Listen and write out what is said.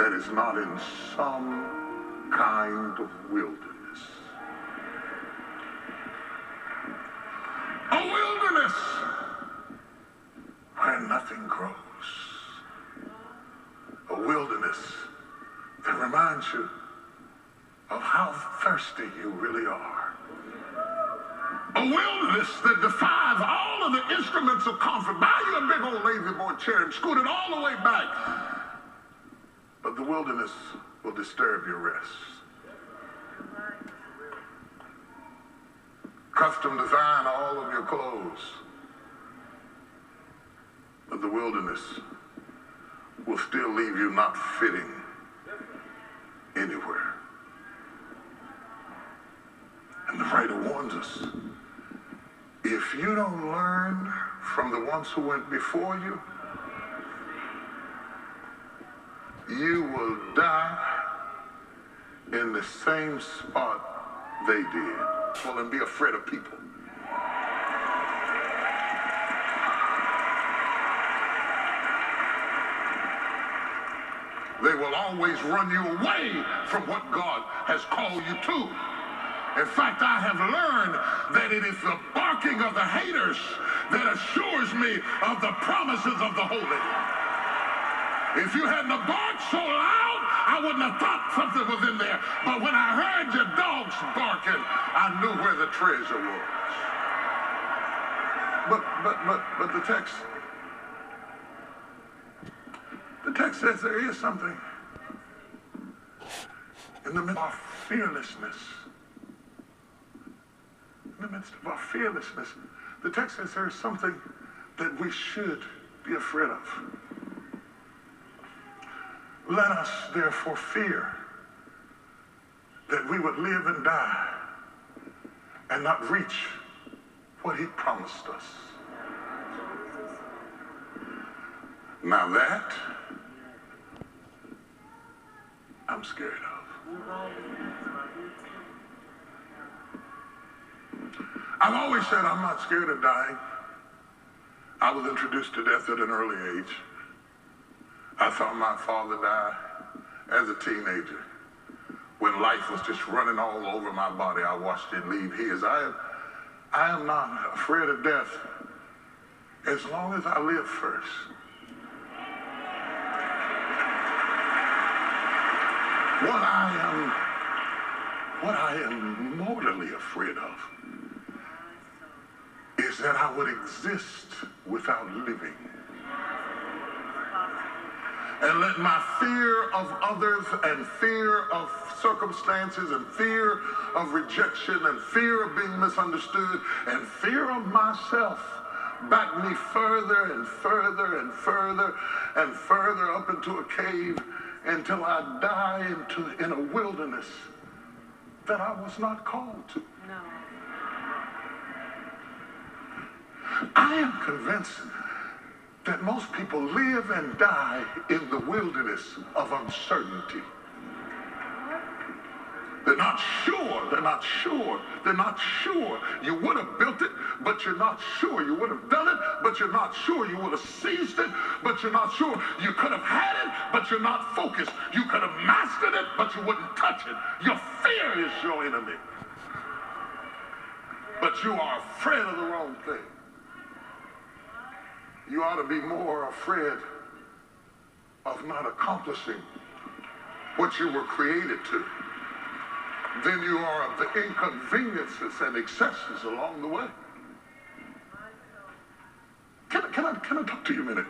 that is not in some kind of wilderness. A wilderness where nothing grows. A wilderness that reminds you of how thirsty you really are. A wilderness that defies all of the instruments of comfort. Buy you a big old lazy boy chair and scoot it all the way back. But the wilderness will disturb your rest. Custom design all of your clothes. But the wilderness will still leave you not fitting anywhere. And the writer warns us, if you don't learn from the ones who went before you, you will die in the same spot they did. Well, and be afraid of people. They will always run you away from what God has called you to. In fact, I have learned that it is the barking of the haters that assures me of the promises of the holy. If you hadn't barked so loud, I wouldn't have thought something was in there. But when I heard your dogs barking, I knew where the treasure was. But the text says there is something in the midst of our fearlessness. In the midst of our fearlessness, the text says there is something that we should be afraid of. Let us therefore fear that we would live and die and not reach what he promised us. Now that I'm scared of. I've always said I'm not scared of dying. I was introduced to death at an early age. I saw my father die as a teenager. When life was just running all over my body, I watched it leave his. I am not afraid of death as long as I live first. What I am mortally afraid of is that I would exist without living. And let my fear of others and fear of circumstances and fear of rejection and fear of being misunderstood and fear of myself back me further and further and further and further up into a cave until I die in a wilderness that I was not called to. No. I am convinced that most people live and die in the wilderness of uncertainty. They're not sure. You would have built it, but you're not sure. You would have done it, but you're not sure. You would have seized it, but you're not sure. You could have had it, but you're not focused. You could have mastered it, but you wouldn't touch it. Your fear is your enemy. But you are afraid of the wrong thing. You ought to be more afraid of not accomplishing what you were created to than you are of the inconveniences and excesses along the way. Can I talk to you a minute?